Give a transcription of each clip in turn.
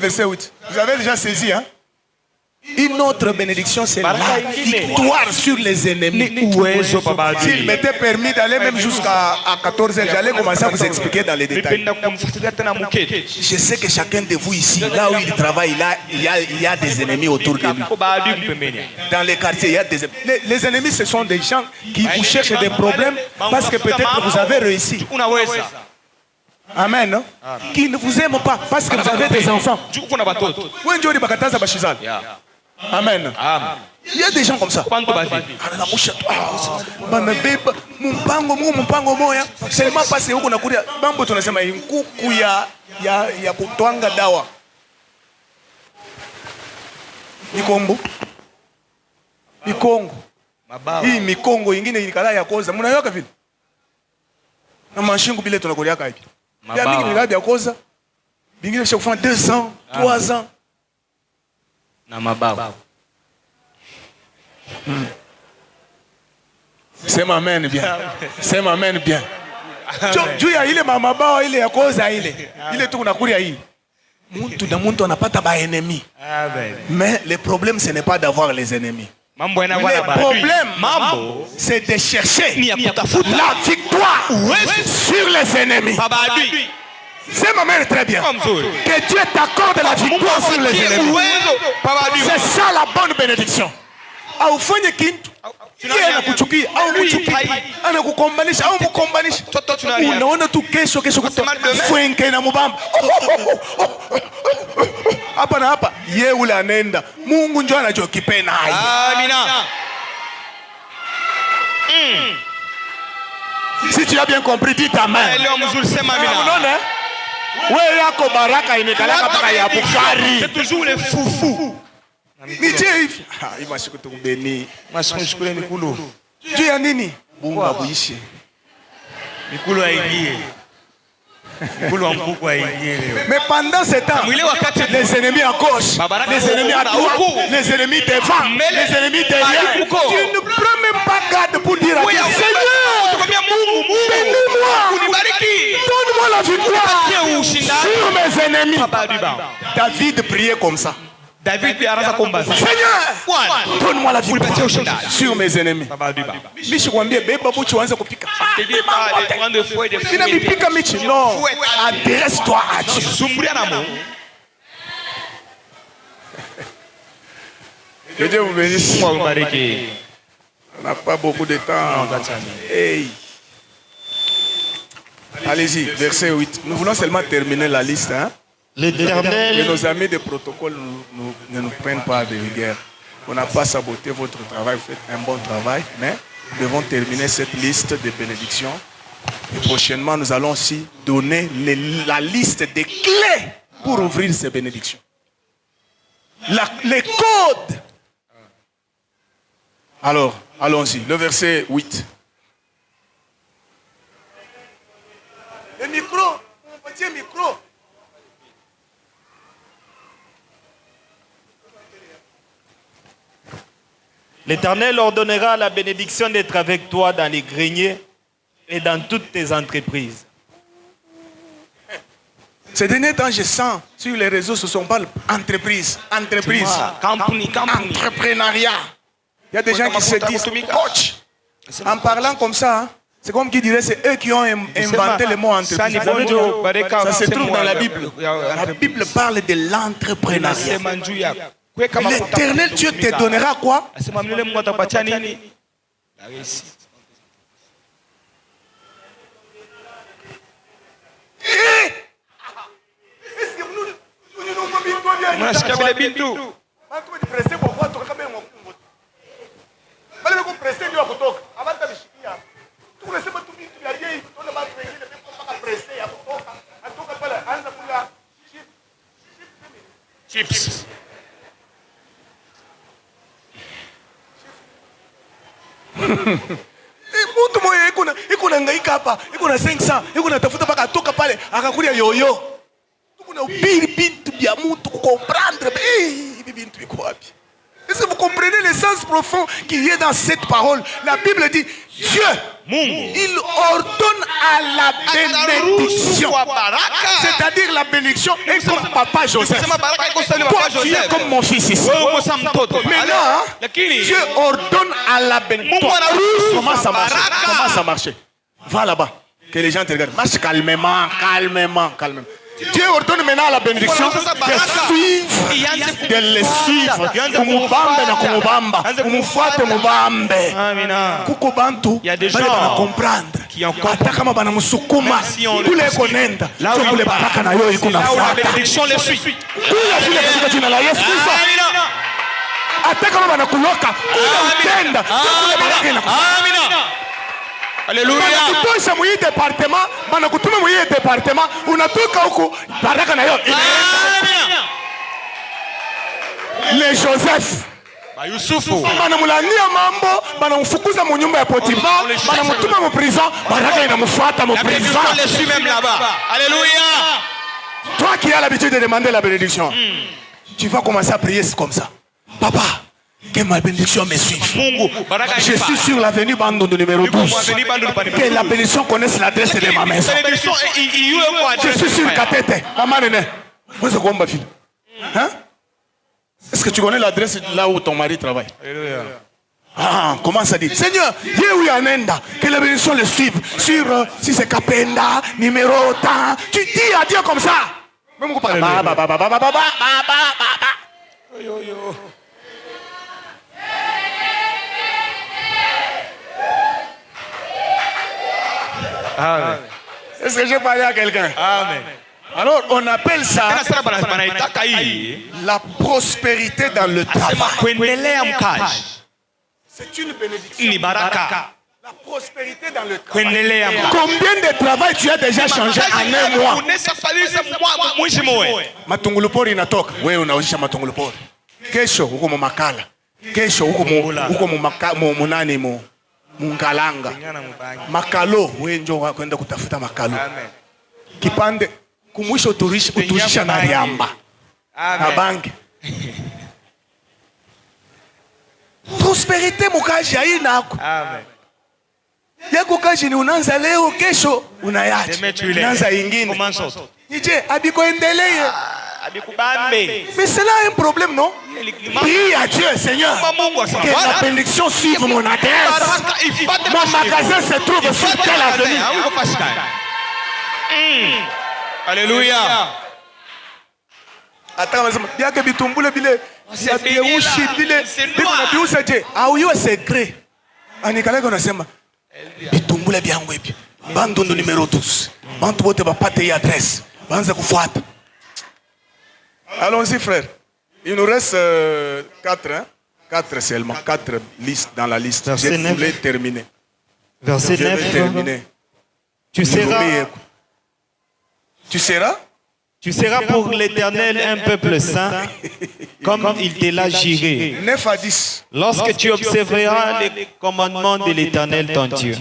Verset 8. Vous avez déjà saisi, hein? Une autre bénédiction, c'est la victoire sur les ennemis. S'il m'était permis d'aller même jusqu'à 14h, j'allais commencer à vous expliquer dans les détails. Je sais que chacun de vous ici, là où il travaille, là, il y a des ennemis autour de lui. Dans les quartiers, il y a des ennemis. Les ennemis, ce sont des gens qui vous cherchent des problèmes parce que peut-être vous avez réussi. Amen. Non? Qui ne vous aiment pas parce que vous avez des enfants. Amen. Il y a des gens comme ça. Seulement parce que vous avez mambo tunasema nkuku ya kutwanga dawa. Mikongo. Mikongo. Hii mikongo ingine ilikala ya koza. Mnayoka vile? Na mashingu bile tunakolia kaipi. Ya mingi ilikala ya koza. Bingine chaque fois 2 ans, 3 ans. Sema amen bien. Sema amen bien. Juu ya ile mamabao ile ya koza ile tu kunakuria hii. Muntu anapata ba ennemis. Mais le problème ce n'est pas d'avoir les ennemis. Le problème c'est de chercher la victoire sur les ennemis. C'est ma mère très bien. Que Dieu t'accorde la victoire sur les ennemis. C'est ça la bonne bénédiction. Aufanye kintu yeye anakuchukia au mchukia anakukombanisha au mkombanisha, unaona tu kesho fwenke na mubamba hapa na hapa, yeye ule anaenda. Mungu njoo anachokipenda. Amina. Si tu as bien compris, dis amen. Leo mzuri sema amina. Unaona wewe yako baraka imekalaka mpaka ya Bukari. C'est toujours les foufous. Ni hivi. Imashiko tukubeni. Mashukuru Mikulu. Juu ya nini? Bunga buishe. Mikulu aingie. Mikulu wa mpuku aingie leo. Mais pendant ce temps, les ennemis à gauche, les ennemis à droite, les ennemis devant, les ennemis derrière. Tu ne prends même pas garde pour dire à Dieu, Seigneur, bénis-moi, donne-moi la victoire sur mes ennemis. David priait comme ça. Seigneur, donne-moi la victoire sur mes ennemis. Michi kwambie beba buchi uanze kupika. Ninapika michi. Non, adresse-toi à Dieu. Que Dieu vous bénisse. On n'a pas beaucoup de temps. Hey. Allez-y, verset 8. Nous voulons seulement terminer la liste, hein? Que nos amis de protocole ne nous prennent pas de rigueur. On n'a pas saboté votre travail, vous faites un bon travail, mais nous devons terminer cette liste de bénédictions. Et prochainement, nous allons aussi donner la liste des clés pour ouvrir ces bénédictions. Les codes. Alors, allons-y. Le verset 8. Le micro, mon petit micro. L'Éternel ordonnera la bénédiction d'être avec toi dans les greniers et dans toutes tes entreprises. Ces derniers temps, je sens sur les réseaux sociaux, on parle entreprise, entrepreneuriat. Il y a des gens qui se disent coach. En parlant comme ça, c'est comme qui dirait c'est eux qui ont inventé le mot entreprise. Ça se trouve dans la Bible. La Bible parle de l'entrepreneuriat. L'Éternel Dieu te donnera quoi? La réussite. Chips. Mtu moyo iko na hangaika hapa, iko na 500, iko na tafuta paka toka pale akakulia yoyo. Tuko na ubiri bintu bya mtu comprendre. Hivi bintu biko wapi? Est-ce que vous comprenez le sens profond qui est dans cette parole? La Bible dit Dieu il ordonne à la bénédiction. C'est-à-dire la bénédiction est comme papa Joseph. Toi, tu es comme mon fils ici. Maintenant, Dieu ordonne à la bénédiction. Comment ça marche? Comment ça marche? Va là-bas. Que les gens te regardent. Marche calmement, calmement, calmement. Dieu ordonne maintenant à la bénédiction de suivre, de les suivre. Kumubambe na kumubamba, kumufate mubambe. Kuko bantu, bana comprendre. Hata kama bana musukuma, kule konenda, kule baraka na yo iko nafuata. La bénédiction les suit. Kule vile katika jina la Yesu Kristo. Hata kama bana kuloka, kule utenda, kule baraka inakufuata. Amina. Alléluia. Banakutosha mwi département, banakutuma mwi département, unatoka huko baraka na yo. Le Joseph Yusufu banamulania mambo, banamfukuza mu nyumba ya Potiphar, banamutuma mu prison, baraka inamfuata mu prison. On les suit même là-bas. Alléluia. Toi qui as l'habitude de demander la bénédiction, tu vas commencer à prier comme ça. Papa, que ma bénédiction me suive. Je suis sur l'avenue Bandondo numéro 12. Que la bénédiction connaisse l'adresse de ma maison. Je suis sur Katete. Maman Néné. Hein? Est-ce que tu connais l'adresse là où ton mari travaille? Ah, comment ça dit? Seigneur, que la bénédiction le suive. Sur, si c'est Kapenda, numéro tant. Tu dis à Dieu comme ça. Amen. Est-ce que j'ai parlé à quelqu'un? Amen. Alors on appelle ça la prospérité dans le travail. C'est une bénédiction. La prospérité dans le travail. Combien de travail tu as déjà changé en un mois? Matungulupori inatoka. Wewe unaosha matungulupori. Kesho huko Makala. Kesho huko munani Mungalanga. Makalo, wewe njoo kwenda kutafuta makalo. Kipande kumwisho uturisha na riamba. Na bangi. Prosperite mukaji haina hako. Amen. Yako kaji ni unaanza leo, kesho unayacha. Unaanza ingine. Nije abikoendelee. Mais c'est là un problème, non? Prie à Dieu, Seigneur, que la bénédiction suive mon adresse. Mon magasin se trouve sur quelle avenue? Alléluia. Attends, bien que bitumbule bile, biushi bile, biko na biusa je, auyo secret. Anikala kona sema bitumbule byangu hivi. Bandondo numéro 12. Bantu bote bapate ya adresse. Banza kufuata. Allons-y, frère. Il nous reste 4, hein? 4 seulement. 4 listes dans la liste. Verset 9. Je voulais terminer. Verset 9. Je vais terminer. Tu seras pour l'Éternel un peuple saint, comme il te l'a juré. 9 à 10. Lorsque tu observeras les commandements de l'Éternel ton Dieu,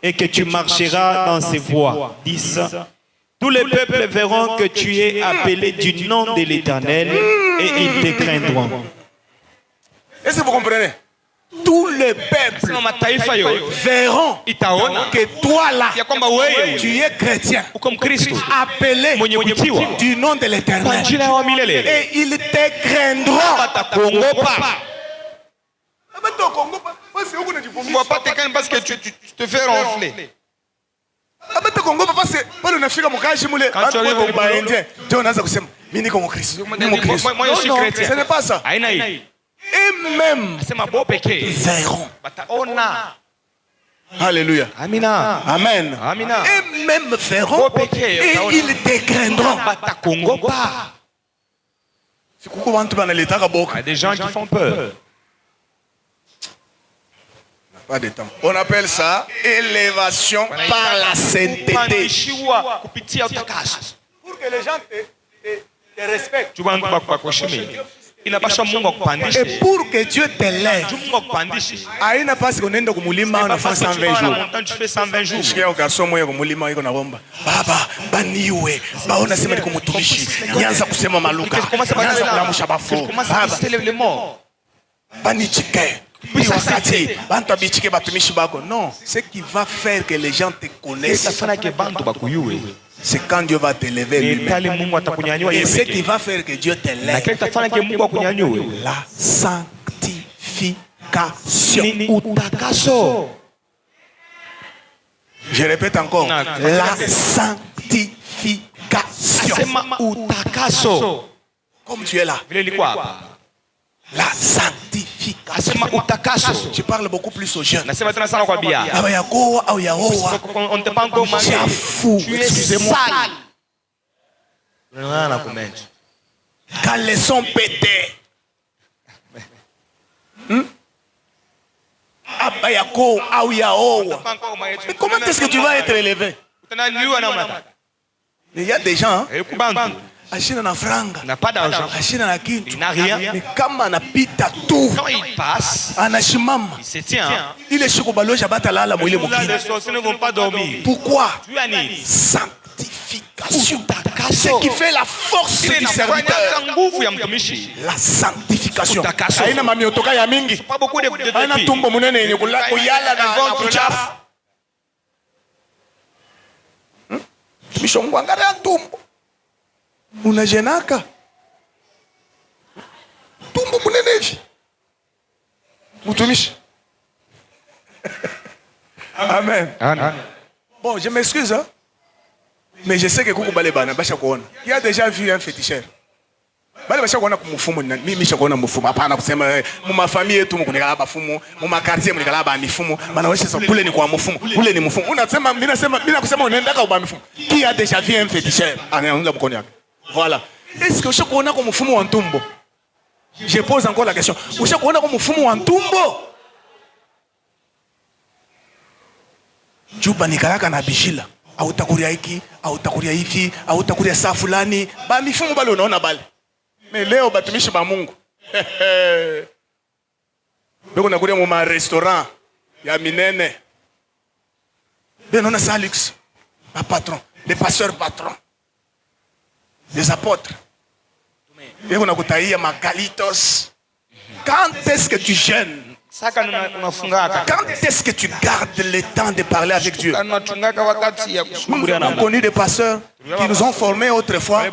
et que tu marcheras dans ses voies. 10. Tous les peuples verront que tu es appelé du nom de l'Éternel et ils te craindront. Est-ce que vous comprenez? Tous les peuples verront que toi là, tu es chrétien, appelé du nom de l'Éternel. Et ils te craindront. On ne voit pas quelqu'un parce que tu te fais ronfler. Quand tu arrives au moi je suis chrétien. Ce n'est pas ça. Et même verront. Alléluia. Amina. Amen. Amina. Et même verront et ils te craindront. Il y a des gens qui font peur. Pas de temps. On appelle ça élévation par la sainteté. Pour que les gens te respectent. Et pour que Dieu t'élève. Aina pasi konenda kumulima unafanya 120 jours. Tu fais 120 jours. Shikia garçon moya kumulima iko na bomba. Baba, baniwe. Baona sema ni kumutumishi. Nianza kusema maluka. Nianza kulamusha bafu. Baba, banichike. Non, ce qui va faire que les gens te connaissent, c'est quand Dieu va te lever lui-même. Et ce qui va faire que Dieu te lève, la sanctification. Je répète encore, la sanctification. Comme tu es là. La sanctification. Je parle beaucoup plus aux jeunes. Excusez-moi. Quand les sons pétés. Mais comment est-ce que tu vas être élevé? Il y a des gens. Achina na franga, n'a pas d'argent, il n'a rien, mais kama anapita tout, quand il passe, anashimama, il se tient. Il est chokobaloja batalala mwile mukini. Les sorciers ne vont pas dormir. Pourquoi? Sanctification. Ce qui fait la force du serviteur. La sanctification. Aina mami otoka ya mingi. Aina tumbo munene yenye kuyala na kuchafu. Mishongo angalia tumbo. Unajenaka tumbo munene hivi mutumishi. Amen. Amen. Bon, je m'excuse, hein? Mais je sais que kuku bale bana basha kuona. Qui a déjà vu un féticheur? Bale basha kuona kumufumu, mimi shakuona mufumu. Hapana kusema mu famille yetu mkunikala bafumu, mu quartier mkunikala ba mifumu. Bana wewe sasa kule ni kwa mufumu, kule ni mufumu. Unasema mimi kusema unaenda kwa mifumu. Qui a déjà vu un féticheur? Anaanza mkono yake. Voilà. Est-ce que vous savez qu'on a fumu en tumbo? Je pose encore la question. Vous savez qu'on a fumu en tumbo? Juba nikalaka na bishila. Hautakuria hiki, hautakuria hivi, hautakuria saa fulani. Ba mifumu bale unaona bale. Mais leo batumishi ba Mungu. Beko nakuria mu ma restaurant ya minene. Ben on a ça luxe. Ba patron, les pasteurs patrons. Les apôtres. Et on a goûté Magalitos. Quand est-ce que tu jeûnes? Quand est-ce que tu gardes le temps de parler avec Dieu? Nous avons connu des pasteurs qui nous ont formés autrefois.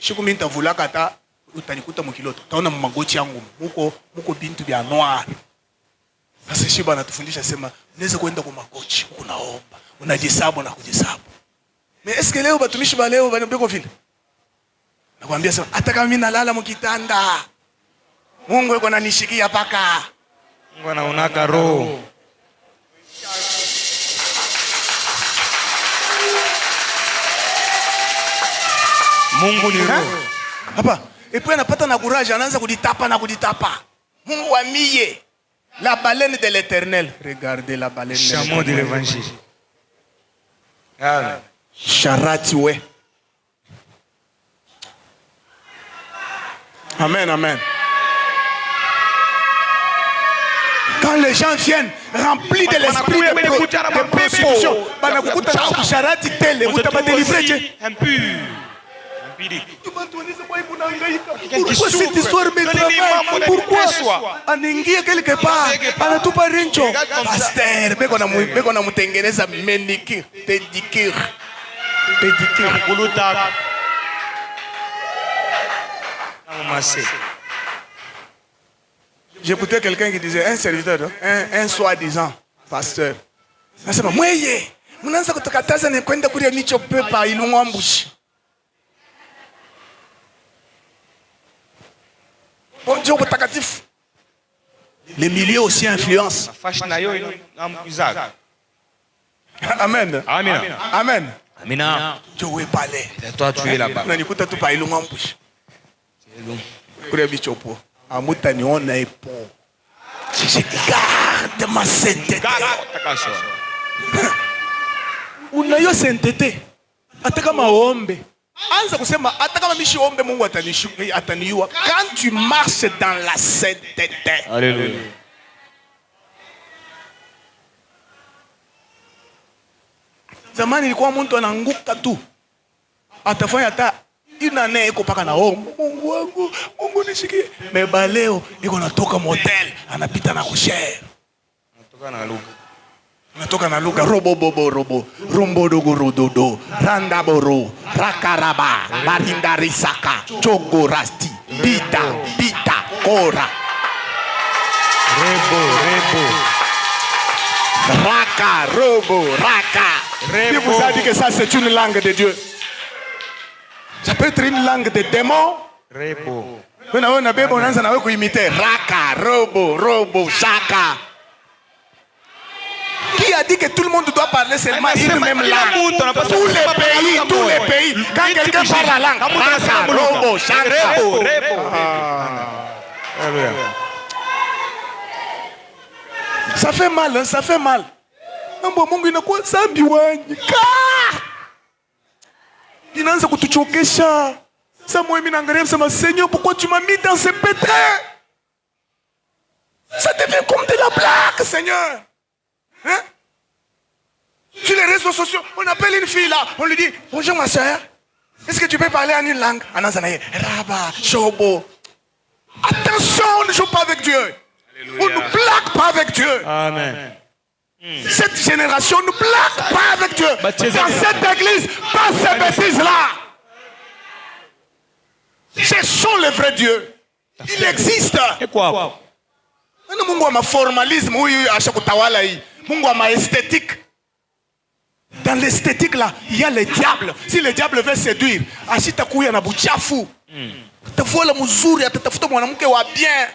Shikuminta vulakata utanikuta mukiloto. Taona magoti yangu muko bintu bya noir. Sasa shiba anatufundisha sema unaweza kwenda kwa magoti, unaomba, unajisabu na kujisabu. Mais est-ce que leo batumishi ba leo banabeko vile? Nakwambia sasa hata kama mimi nalala mkitanda, Mungu yuko ananishikia paka. Mungu anaonaka roho. Mungu ni roho. Hapa, et puis anapata na courage, anaanza kujitapa. Mungu amie. La baleine de l'Éternel. Regardez la baleine. Chameau de l'évangile. Amen. Charati ouais. Amen, amen. Quand les gens viennent remplis de l'esprit de prostitution, charati tele, vous t'avez délivré. Pourquoi cette histoire me travaille? Pourquoi? Aningia quelque part, anatupa rincho. Pasteur, beko na mutengeneza manicure, pédicure. J'écoutais quelqu'un qui disait, un serviteur, un soi-disant pasteur. Nasema mweye, mnaanza kutukataza ni kwenda kulia nicho pepa ilungwambushi. Bonjour utakatifu. Les milieux aussi influencent. Amen. Amen. Amen. Amina. Je vais parler. Et toi tu es là-bas. Na nikuta tu pa ilungwambushi. Kulia bichopo. Amuta niona epo. Je garde ma sainteté. Unayo sainteté. Hata kama ombe. Anza kusema hata kama mishi ombe Mungu ataniua. Quand tu marches dans la sainteté. Alléluia. Zamani ilikuwa mtu anaanguka tu. Atafanya hata une année iko paka na oh Mungu wangu Mungu nishikie mais baleo iko natoka motel anapita na kusher natoka na lugha robo bobo robo rumbo dogo rododo randa boro rakaraba barinda risaka chogo rasti bita kora Rebo. Raka, robo, raka. Qui vous a dit que ça c'est une langue de Dieu? Ça peut être une langue de démon. Rebo. On a imiter raka, robo, shaka. Qui a dit que tout le monde doit parler seulement une même langue? Tous les pays. Quand quelqu'un parle la langue, raka, robo, shaka. Ça fait mal, hein, ça fait mal. Mungu inakuwa zambi wanyi. Inaanza kutuchokesha. Ça moi mimi naangalia msema Seigneur, pourquoi tu m'as mis dans ce pétrin? Ça devient comme de la blague, Seigneur. Hein? Sur les réseaux sociaux, on appelle une fille là, on lui dit bonjour ma soeur. Est-ce que tu peux parler en une langue? Anazanaye, Raba, Shobo. Attention, on ne joue pas avec Dieu. On ne blague pas avec Dieu. Amen. Cette génération ne blague pas avec Dieu. Dans cette église, pas ces bêtises-là. Cherchons le vrai Dieu. Il existe. Et quoi? Mungu ama formalisme, oui, ashakutawala hii. Mungu ama esthétique. Dans l'esthétique là, il y a le diable. Si le diable veut séduire, ashitakuya na buchafu. Atafuala mzuri, atatafuta mwanamke wa bien.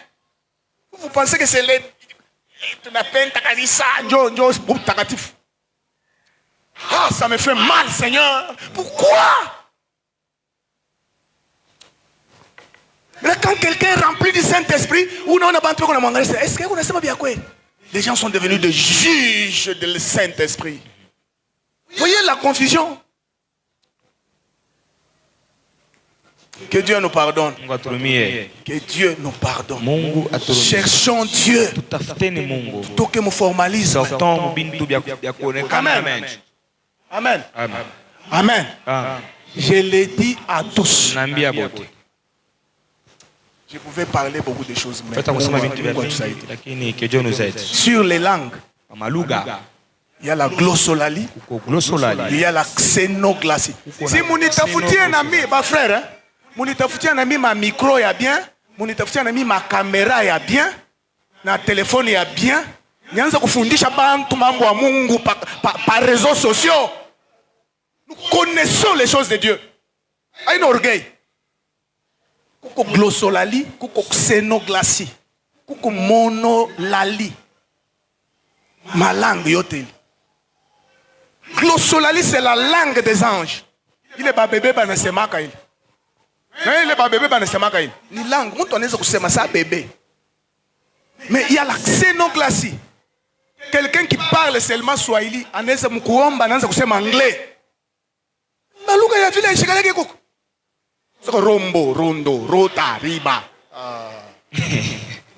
Vous pensez que c'est les ah, ça me fait mal, Seigneur. Pourquoi? Là, quand quelqu'un est rempli du Saint-Esprit, est-ce que vous ne savez bien quoi? Les gens sont devenus des juges du Saint-Esprit. Voyez la confusion. Que Dieu nous pardonne. Que Dieu nous pardonne. Cherchons Dieu. Tout que nous formalisons. Amen. Amen. Amen. Je l'ai dit à tous. Je pouvais parler beaucoup de choses, mais que Dieu nous aide. Sur les langues, il y a la glossolalie, il y a la xénoglacie. Si vous n'avez un ami, ma frère, hein? Munitafutia na mimi ma micro ya bien, munitafutia na mimi ma caméra ya bien, na téléphone ya bien. Nianza kufundisha bantu mambo ya Mungu par réseaux sociaux. Nous connaissons les choses de Dieu. Aïe orgueil. Kuko glossolalie, kuko xénoglacie, kuko monolalie. Ma langue yote. Glossolalie c'est la langue des anges. Il est pas bébé ba na semaka il. Ni langue, mtu anaweza kusema ça bébé. Mais il y a la xénoglacie. Quelqu'un qui parle seulement Swahili, anaweza mkuomba anaanza kusema anglais. Na lugha ya vile ishikaleke kuko. Soko rombo, rondo, rota, riba.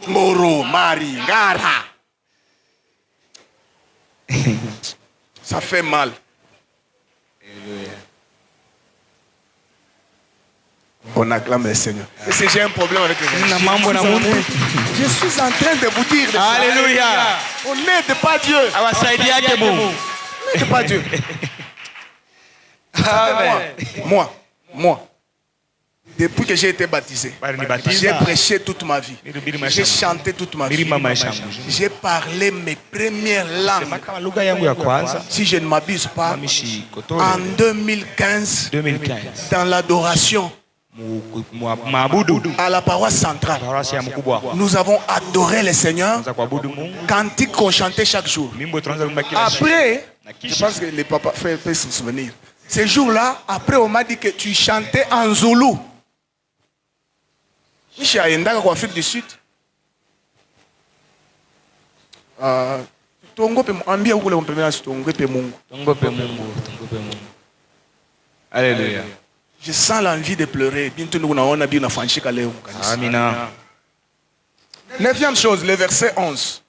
Moro, mari, ngara. Ça fait mal. On acclame le Seigneur. Et si j'ai un problème avec le Seigneur, je suis en train de vous dire. Alléluia. On n'aide pas Dieu. On n'aide pas Dieu. Moi, depuis que j'ai été baptisé, j'ai prêché toute ma vie. J'ai chanté toute ma vie. J'ai parlé mes premières langues. Si je ne m'abuse pas, en 2015, dans l'adoration, à la paroisse centrale, nous avons adoré le Seigneur. Cantique qu'on chantait chaque jour. Après, je pense que les papas peuvent se souvenir. Ce jour-là, après on m'a dit que tu chantais en Zoulou. Je suis allé en Afrique du Sud. Alléluia. Je sens l'envie de pleurer. Amina. 9e chose, le verset 11.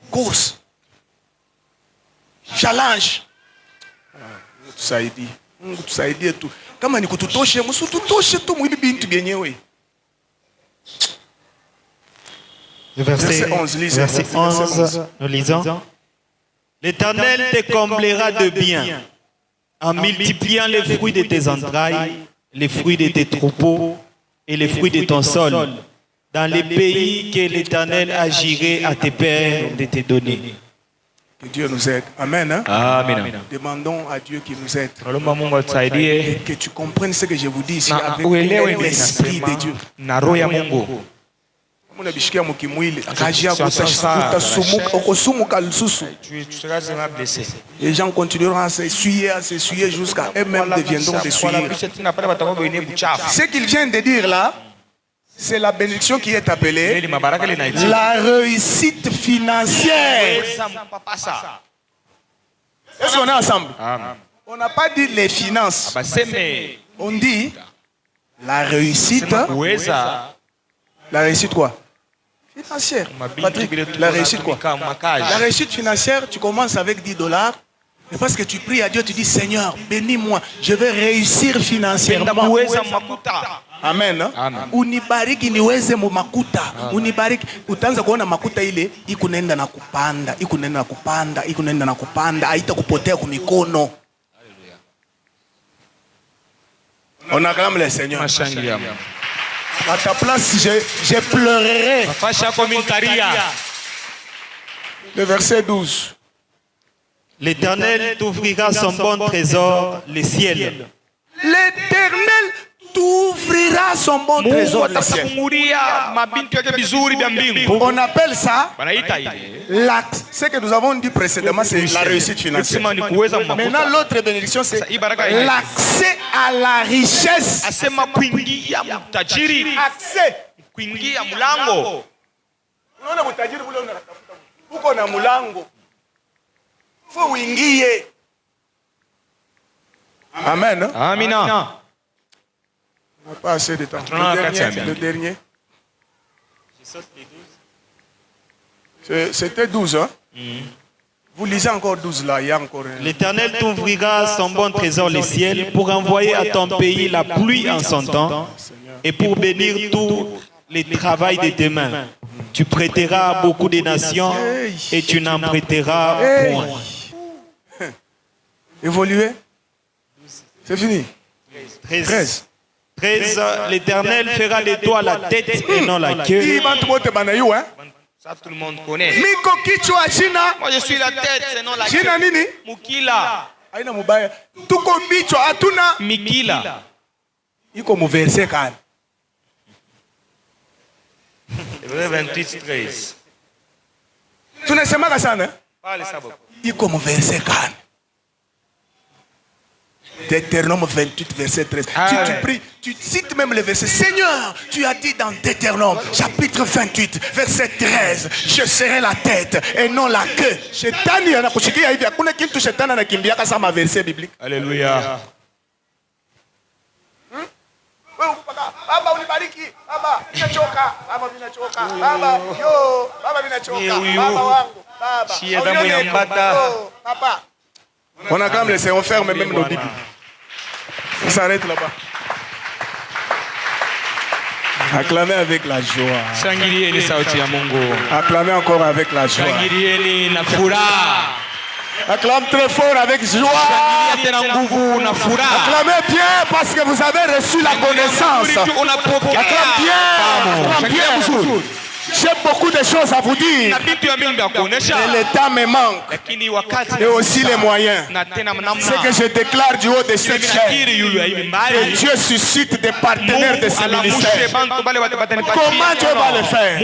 Course. Challenge. Ça a dit. Mungu tusaidie tu. Kama ni kututoshe, msitutoshe tu mwili bintu yenyewe. Verset 11, nous lisons. L'Éternel te comblera de bien en multipliant les fruits de tes entrailles, les fruits de tes troupeaux et les fruits de ton sol, dans les pays que l'Éternel a juré à tes pères de te donner. Que Dieu nous aide. Amen. Hein? Amen. Demandons à Dieu qu'il nous aide. Et que tu comprennes ce que je vous dis ici avec l'Esprit de Dieu. Les gens continueront à s'essuyer jusqu'à eux-mêmes deviendront des souillures. Ce qu'il vient de dire là, c'est la bénédiction qui est appelée la réussite financière. Est-ce qu'on est ensemble? On n'a pas dit les finances. On dit la réussite. La réussite quoi? Financière. Patrick, la réussite quoi? La réussite financière, tu commences avec $10. Mais parce que tu pries à Dieu, tu dis Seigneur, bénis-moi, je vais réussir financièrement. Amen. Unibariki niweze mu makuta. Unibariki utaanza kuona makuta ile ikunenda na kupanda, ikunenda na kupanda, ikunenda na kupanda, haitakupotea kwa mikono. On acclame le Seigneur. À ta place, je pleurerai. Le verset 12. L'Éternel t'ouvrira son bon trésor, les ciels. L'Éternel t'ouvrira son bon trésor, les ciels. On appelle ça ce que nous avons dit précédemment, c'est la réussite financière. Maintenant, l'autre bénédiction, c'est l'accès à la richesse. Accès. Faut uingie. Amen. Amina. On n'a pas assez de temps. Le dernier. C'était 12, hein? Vous lisez encore 12 là, il y a encore un... L'Éternel t'ouvrira son bon trésor, les ciels, pour envoyer à ton pays la pluie en son temps et pour bénir tout le travail de tes mains. Tu prêteras à beaucoup de nations et tu n'en prêteras point. Évoluer. C'est fini. 13. L'Éternel fera de toi la tête et non la queue. Ça, tout le monde connaît. Moi, je suis la tête, c'est non la queue. Jina nini? Mukila. Aina mubaya. Tuko bichwa hatuna. Mikila. Iko mu verset kan. Hébreux 28:13. Tunasemaka sana. Parle ça beaucoup. Iko mu verset kan. Deutéronome 28, verset 13. Tu pries, tu cites même le verset. Seigneur, tu as dit dans Deutéronome, chapitre 28, verset 13, je serai la tête et non la queue. Shetani anakushikia hivi, hakuna kitu shetani anakimbiaka sama verset biblique. Alléluia. Baba unibariki. Baba, ninachoka. Baba ninachoka. Baba, yo, baba ninachoka. Baba wangu. Baba. Papa. On acclame le Seigneur, on ferme même nos Bibles. On s'arrête là-bas. Acclamez avec la joie. Acclamez encore avec la joie. Acclame très fort avec joie. Acclamez bien parce que vous avez reçu la connaissance. Acclame bien. J'ai beaucoup de choses à vous dire. Et le temps me manque. Et aussi les moyens. C'est que je déclare du haut de cette chaîne. Que Dieu suscite des partenaires de ce ministère. Comment Dieu va le faire?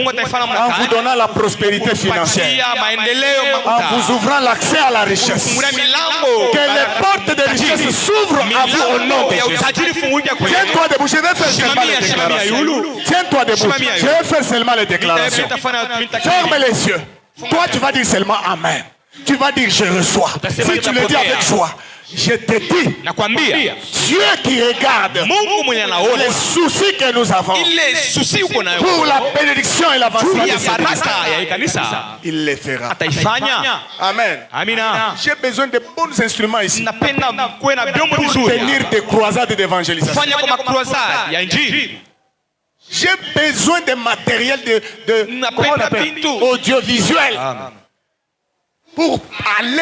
En vous donnant la prospérité financière. En vous ouvrant l'accès à la richesse. Que les portes de richesse s'ouvrent à vous au nom de Jésus. Tiens-toi debout. Je vais faire seulement les déclarations. Tiens-toi debout. Je vais faire seulement les déclarations. Ferme les yeux. Toi, tu vas dire seulement Amen. Tu vas dire je reçois. Si tu le dis avec joie, Je te dis, nakwambia Dieu qui regarde Mungu mwenye anaona les soucis que nous avons ile susi uko nayo pour la bénédiction et l'avancement de ya cette église, baraka ya kanisa il le fera. ataifanya. Amen. Amina. J'ai besoin de bons instruments ici Napenda kuwe na vyombo pour vizuri tenir des croisades d'évangélisation. fanya kama croisade ya injili. J'ai besoin de matériel comment on Napenda appelle vitu audiovisuel pour aller